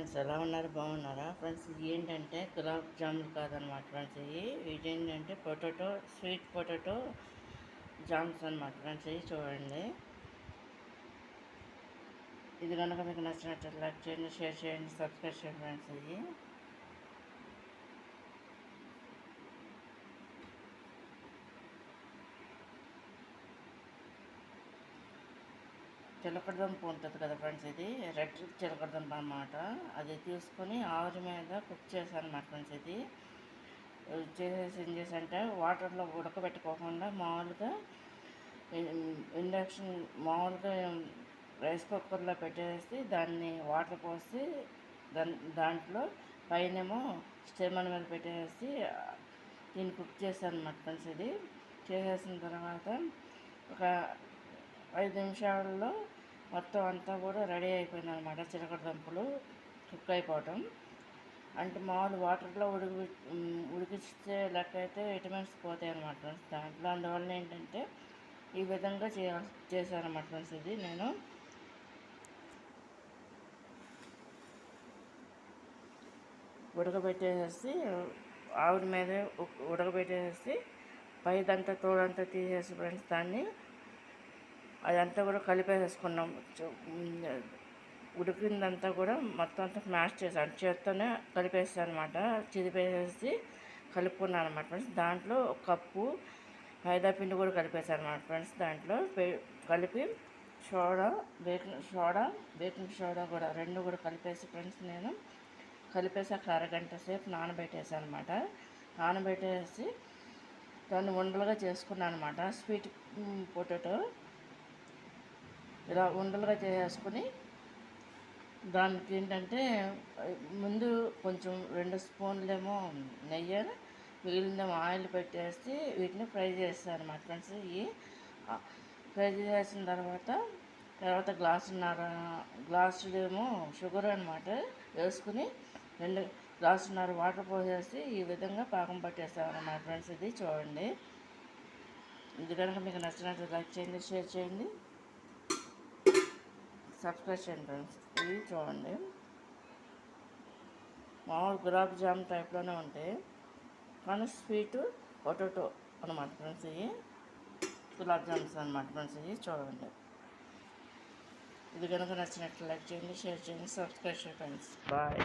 Friends ఎలా ఉన్నారు, బాగున్నారా ఫ్రెండ్స్? ఇది ఏంటంటే గులాబ్ జాములు కాదనమాట ఫ్రెండ్స్. ఇవి ఏంటంటే పొటాటో, స్వీట్ పొటాటో జామ్స్ అనమాట ఫ్రెండ్స్. ఇవి చూడండి. ఇది కనుక మీకు నచ్చినట్టు లైక్ చేయండి, షేర్ చేయండి, సబ్స్క్రైబ్ చేయండి ఫ్రెండ్స్. ఇవి చిలకడదుంప ఉంటుంది కదా ఫ్రెండ్స్, ఇది రెడ్ చిలకడదుంప అన్నమాట. అది తీసుకొని ఆవిరి మీద కుక్ చేశాను అన్నమాట ఫ్రెండ్స్. ఇది చేసేసి ఏం చేసంటే వాటర్లో ఉడకబెట్టుకోకుండా మామూలుగా ఇండక్షన్ మామూలుగా రైస్ కుక్కర్లో పెట్టేసి దాన్ని వాటర్ పోసి దాంట్లో పైనేమో స్టెమన్ మీద పెట్టేసి దీన్ని కుక్ చేశాను అన్నమాట ఫ్రెండ్స్. ఇది చేసేసిన తర్వాత ఒక 5 నిమిషాల్లో మొత్తం అంతా కూడా రెడీ అయిపోయింది అనమాట. చిలకడదుంపలు కుక్ అయిపోవటం అంటే మామూలు వాటర్లో ఉడికిస్తే లెక్క అయితే విటమిన్స్ పోతాయి అన్నమాట ఫ్రెండ్స్ దాంట్లో. అందువల్ల ఏంటంటే ఈ విధంగా చేశాను అన్నమాట ఫ్రెండ్స్. ఇది నేను ఉడకబెట్టేసి ఆవిరి మీద ఉడకబెట్టేసి పైదంతా తోడంతా తీసేసి ఫ్రెండ్స్ దాన్ని అదంతా కూడా కలిపేసేసుకున్నాం. ఉడికిందంతా కూడా మొత్తం అంతా స్మాష్ చేశాను, చేత్తోనే కలిపేసాను అనమాట. చిదిపేసేసి కలుపుకున్నాను అనమాట ఫ్రెండ్స్. దాంట్లో ఒక కప్పు మైదా పిండి కూడా కలిపేసాను అనమాట ఫ్రెండ్స్. దాంట్లో కలిపి బేకింగ్ సోడా కూడా 2 కూడా కలిపేసి ఫ్రెండ్స్ నేను కలిపేసి అక్కడ అరగంట సేపు నానబెట్టేసాను అనమాట. నానబెట్టేసి దాన్ని ఉండలుగా చేసుకున్నాను అనమాట. స్వీట్ పొటాటో ఇలా ఉండలుగా చేసేసుకుని దానికి ఏంటంటే ముందు కొంచెం 2 స్పూన్లేమో నెయ్యి, మిగిలిందేమో ఆయిల్ పెట్టేసి వీటిని ఫ్రై చేస్తాను అనమాట ఫ్రెండ్స్. ఇవి ఫ్రై చేసిన తర్వాత గ్లాసులేమో షుగర్ అనమాట వేసుకుని 2 గ్లాసున్నర వాటర్ పోసేసి ఈ విధంగా పాకం పట్టేస్తాను అన్నమాట ఫ్రెండ్స్. ఇది చూడండి. ఇది కనుక మీకు నచ్చినట్టు లైక్ చేయండి, షేర్ చేయండి, సబ్స్క్రైబ్ చేయండి ఫ్రెండ్స్. ఇవి చూడండి, మామూలు గులాబ్ జామ్ టైప్లోనే ఉంటాయి కానీ స్వీట్ పొటాటో అనమాట ఫ్రెండ్స్. ఇవి గులాబ్ జామ్స్ అనమాట ఫ్రెండ్స్. ఇవి చూడండి. ఇది కనుక నచ్చినట్లు లైక్ చేయండి, షేర్ చేయండి, సబ్స్క్రైబ్ చేయండి ఫ్రెండ్స్. బాయ్.